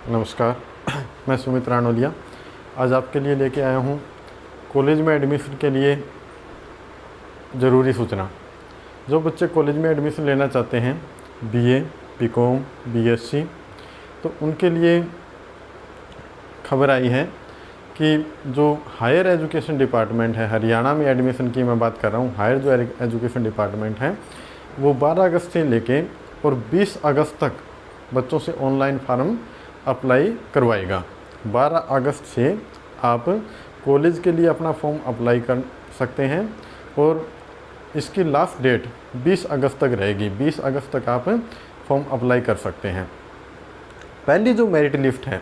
नमस्कार, मैं सुमित रानोलिया आज आपके लिए लेके आया हूँ कॉलेज में एडमिशन के लिए ज़रूरी सूचना। जो बच्चे कॉलेज में एडमिशन लेना चाहते हैं बीए, बीकॉम, बीएससी, तो उनके लिए खबर आई है कि जो हायर एजुकेशन डिपार्टमेंट है, हरियाणा में एडमिशन की मैं बात कर रहा हूँ, हायर जो एजुकेशन डिपार्टमेंट है वो 12 अगस्त से लेके और 20 अगस्त तक बच्चों से ऑनलाइन फॉर्म अप्लाई करवाएगा। 12 अगस्त से आप कॉलेज के लिए अपना फॉर्म अप्लाई कर सकते हैं और इसकी लास्ट डेट 20 अगस्त तक रहेगी। 20 अगस्त तक आप फॉर्म अप्लाई कर सकते हैं। पहली जो मेरिट लिस्ट है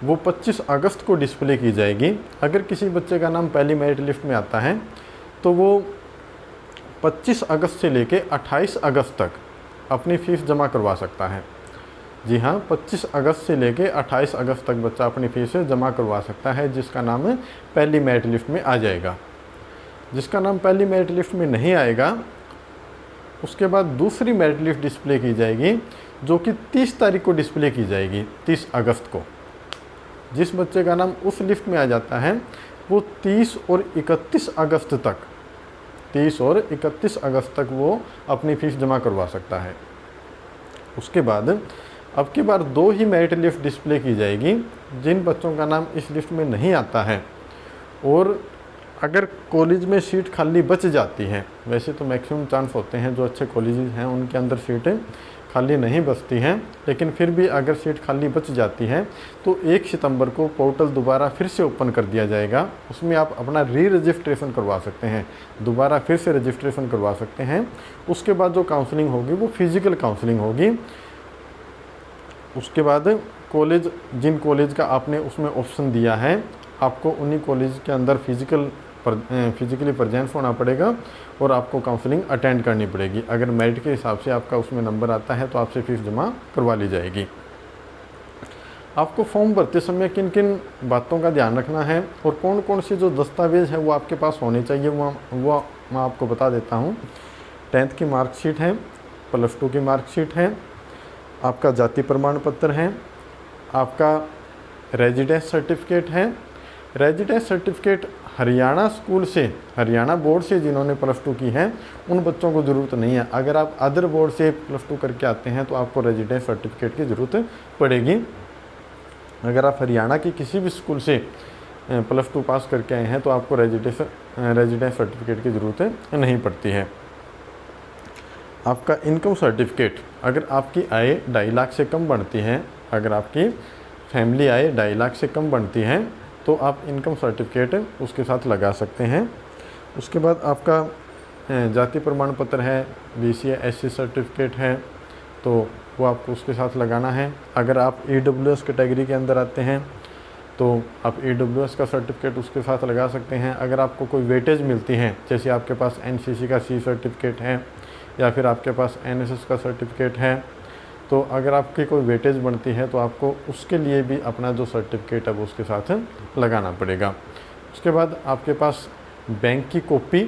वो 25 अगस्त को डिस्प्ले की जाएगी। अगर किसी बच्चे का नाम पहली मेरिट लिस्ट में आता है तो वो 25 अगस्त से लेके 28 अगस्त तक अपनी फ़ीस जमा करवा सकता है। जी हाँ, 25 अगस्त से लेके 28 अगस्त तक बच्चा अपनी फ़ीस जमा करवा सकता है जिसका नाम पहली मेरिट लिस्ट में आ जाएगा। जिसका नाम पहली मेरिट लिस्ट में नहीं आएगा उसके बाद दूसरी मेरिट लिस्ट डिस्प्ले की जाएगी जो कि 30 तारीख को डिस्प्ले की जाएगी, 30 अगस्त को। जिस बच्चे का नाम उस लिस्ट में आ जाता है वो 30 और 31 अगस्त तक 30 और 31 अगस्त तक वो अपनी फ़ीस जमा करवा सकता है। उसके बाद अब की बार 2 ही मेरिट लिस्ट डिस्प्ले की जाएगी जिन बच्चों का नाम इस लिस्ट में नहीं आता है और अगर कॉलेज में सीट खाली बच जाती है, वैसे तो मैक्सिमम चांस होते हैं जो अच्छे कॉलेजेस हैं उनके अंदर सीटें खाली नहीं बचती हैं, लेकिन फिर भी अगर सीट खाली बच जाती है तो 1 सितंबर को पोर्टल दोबारा फिर से ओपन कर दिया जाएगा। उसमें आप अपना रजिस्ट्रेशन करवा सकते हैं, दोबारा फिर से रजिस्ट्रेशन करवा सकते हैं। उसके बाद जो काउंसलिंग होगी वो फिज़िकल काउंसलिंग होगी। उसके बाद कॉलेज, जिन कॉलेज का आपने उसमें ऑप्शन दिया है आपको उन्हीं कॉलेज के अंदर फिज़िकली प्रेजेंस होना पड़ेगा और आपको काउंसलिंग अटेंड करनी पड़ेगी। अगर मेरिट के हिसाब से आपका उसमें नंबर आता है तो आपसे फ़ीस जमा करवा ली जाएगी। आपको फॉर्म भरते समय किन किन बातों का ध्यान रखना है और कौन कौन से जो दस्तावेज़ है वो आपके पास होने चाहिए वो मैं आपको बता देता हूँ। 10th की मार्कशीट है, +2 की मार्कशीट है, आपका जाति प्रमाण पत्र है, आपका रेजिडेंस सर्टिफिकेट है। रेजिडेंस सर्टिफिकेट हरियाणा स्कूल से, हरियाणा बोर्ड से जिन्होंने +2 की है उन बच्चों को ज़रूरत नहीं है। अगर आप अदर बोर्ड से +2 करके आते हैं तो आपको रेजिडेंस सर्टिफिकेट की ज़रूरत पड़ेगी। अगर आप हरियाणा की किसी भी स्कूल से +2 पास करके आए हैं तो आपको रेजिडेंस सर्टिफिकेट की ज़रूरत नहीं पड़ती है। आपका इनकम सर्टिफिकेट, अगर आपकी आय 2.5 लाख से कम बनती है, अगर आपकी फैमिली आय 2.5 लाख से कम बनती है तो आप इनकम सर्टिफिकेट उसके साथ लगा सकते हैं। उसके बाद आपका जाति प्रमाण पत्र है, BCA SC सर्टिफिकेट है तो वो आपको उसके साथ लगाना है। अगर आप EWS कैटेगरी के अंदर आते हैं तो आप EWS का सर्टिफिकेट उसके साथ लगा सकते हैं। अगर आपको कोई वेटेज मिलती है, जैसे आपके पास NCC का C सर्टिफिकेट है या फिर आपके पास NSS का सर्टिफिकेट है, तो अगर आपकी कोई वेटेज बनती है तो आपको उसके लिए भी अपना जो सर्टिफिकेट है वो उसके साथ लगाना पड़ेगा। उसके बाद आपके पास बैंक की कॉपी,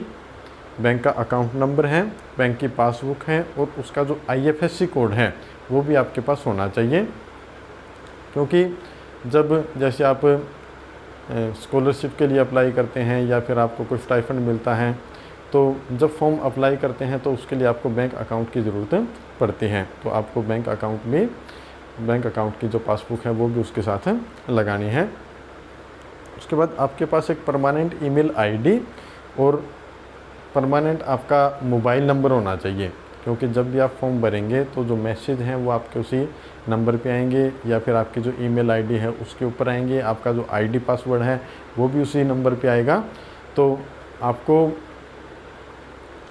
बैंक का अकाउंट नंबर है, बैंक की पासबुक है और उसका जो IFSC कोड है वो भी आपके पास होना चाहिए। क्योंकि जब जैसे आप स्कॉलरशिप के लिए अप्लाई करते हैं या फिर आपको कोई स्टाइपेंड मिलता है तो जब फॉर्म अप्लाई करते हैं तो उसके लिए आपको बैंक अकाउंट की ज़रूरत पड़ती है। तो आपको बैंक अकाउंट की जो पासबुक है वो भी उसके साथ लगानी है। उसके बाद आपके पास एक परमानेंट ईमेल आईडी और परमानेंट आपका मोबाइल नंबर होना चाहिए। क्योंकि जब भी आप फॉर्म भरेंगे तो जो मैसेज हैं वो आपके उसी नंबर पे आएंगे या फिर आपकी जो ईमेल आईडी है उसके ऊपर आएंगे। आपका जो ID पासवर्ड है वो भी उसी नंबर पे आएगा। तो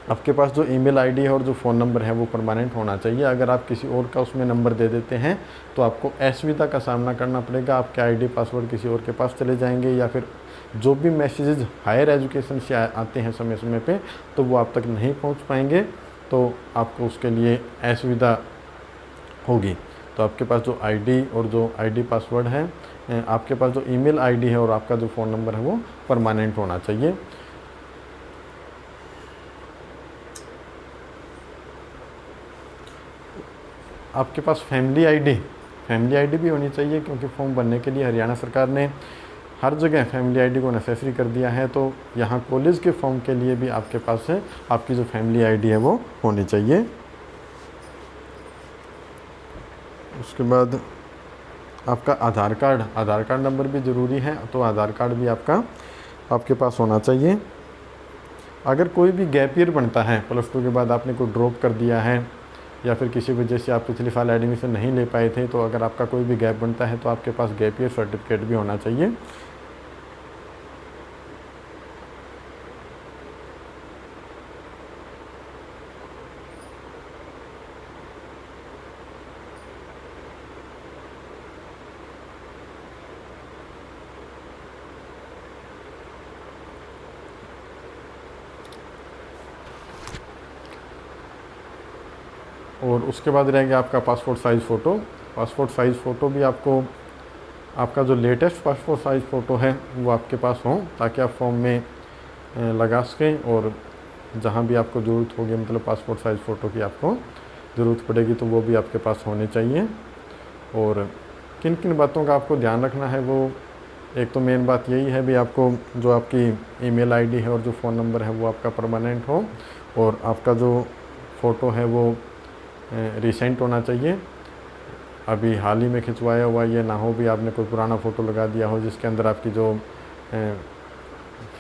आपके पास जो ईमेल आईडी है और जो फ़ोन नंबर है वो परमानेंट होना चाहिए। अगर आप किसी और का उसमें नंबर दे देते हैं तो आपको असुविधा का सामना करना पड़ेगा। आपके ID पासवर्ड किसी और के पास चले जाएंगे या फिर जो भी मैसेजेस हायर एजुकेशन से आते हैं समय समय पे तो वो आप तक नहीं पहुंच पाएंगे, तो आपको उसके लिए असुविधा होगी। तो आपके पास जो ID और जो ID पासवर्ड है, आपके पास जो ईमेल आईडी है और आपका जो फ़ोन नंबर है वो परमानेंट होना चाहिए। आपके पास फैमिली आईडी फैमिली आईडी भी होनी चाहिए, क्योंकि फॉर्म भरने के लिए हरियाणा सरकार ने हर जगह फैमिली आईडी को नेसेसरी कर दिया है। तो यहाँ कॉलेज के फॉर्म के लिए भी आपके पास है आपकी जो फैमिली आईडी है वो होनी चाहिए। उसके बाद आपका आधार कार्ड नंबर भी ज़रूरी है, तो आधार कार्ड भी आपके पास होना चाहिए। अगर कोई भी गैप ईयर बनता है, +2 के बाद आपने कोई ड्रॉप कर दिया है या फिर किसी वजह से आप पिछले साल एडमिशन नहीं ले पाए थे, तो अगर आपका कोई भी गैप बनता है तो आपके पास गैप ईयर सर्टिफिकेट भी होना चाहिए। और उसके बाद रहेगा आपका पासपोर्ट साइज़ फ़ोटो भी आपका जो लेटेस्ट पासपोर्ट साइज़ फ़ोटो है वो आपके पास हो, ताकि आप फॉर्म में लगा सकें। और जहाँ भी आपको ज़रूरत होगी, मतलब पासपोर्ट साइज़ फ़ोटो की आपको ज़रूरत पड़ेगी, तो वो भी आपके पास होने चाहिए। और किन किन बातों का आपको ध्यान रखना है, वो एक तो मेन बात यही है भी आपको जो आपकी ईमेल आईडी है और जो फ़ोन नंबर है वो आपका परमानेंट हो, और आपका जो फ़ोटो है वो रिसेंट होना चाहिए, अभी हाल ही में खिंचवाया हुआ ये ना हो भी आपने कोई पुराना फ़ोटो लगा दिया हो जिसके अंदर आपकी जो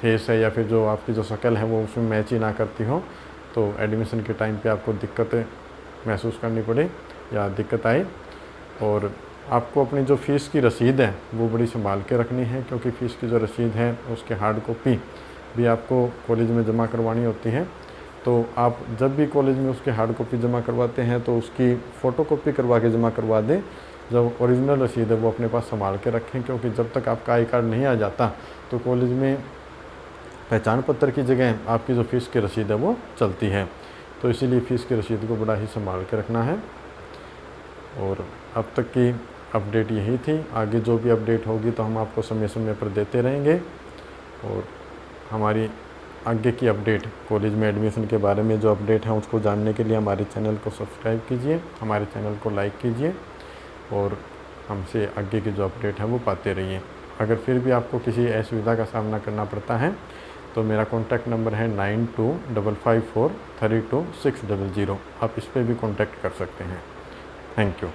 फेस है या फिर जो आपकी जो शक्ल है वो उसमें मैच ही ना करती हो, तो एडमिशन के टाइम पे आपको दिक्कत महसूस करनी पड़े या दिक्कत आए। और आपको अपनी जो फ़ीस की रसीद है वो बड़ी संभाल के रखनी है, क्योंकि फ़ीस की जो रसीद है उसके हार्ड कॉपी भी आपको कॉलेज में जमा करवानी होती है। तो आप जब भी कॉलेज में उसकी हार्ड कॉपी जमा करवाते हैं तो उसकी फ़ोटो कॉपी करवा के जमा करवा दें। जब ओरिजिनल रसीद है वो अपने पास संभाल के रखें, क्योंकि जब तक आपका आई कार्ड नहीं आ जाता तो कॉलेज में पहचान पत्र की जगह आपकी जो फ़ीस की रसीद है वो चलती है। तो इसीलिए फ़ीस की रसीद को बड़ा ही संभाल के रखना है। और अब तक की अपडेट यही थी, आगे जो भी अपडेट होगी तो हम आपको समय समय पर देते रहेंगे। और हमारी आगे की अपडेट कॉलेज में एडमिशन के बारे में जो अपडेट है उसको जानने के लिए हमारे चैनल को सब्सक्राइब कीजिए, हमारे चैनल को लाइक कीजिए और हमसे आगे की जो अपडेट है वो पाते रहिए। अगर फिर भी आपको किसी असुविधा का सामना करना पड़ता है तो मेरा कॉन्टैक्ट नंबर है 9255432600। आप इस पर भी कॉन्टैक्ट कर सकते हैं। Thank you.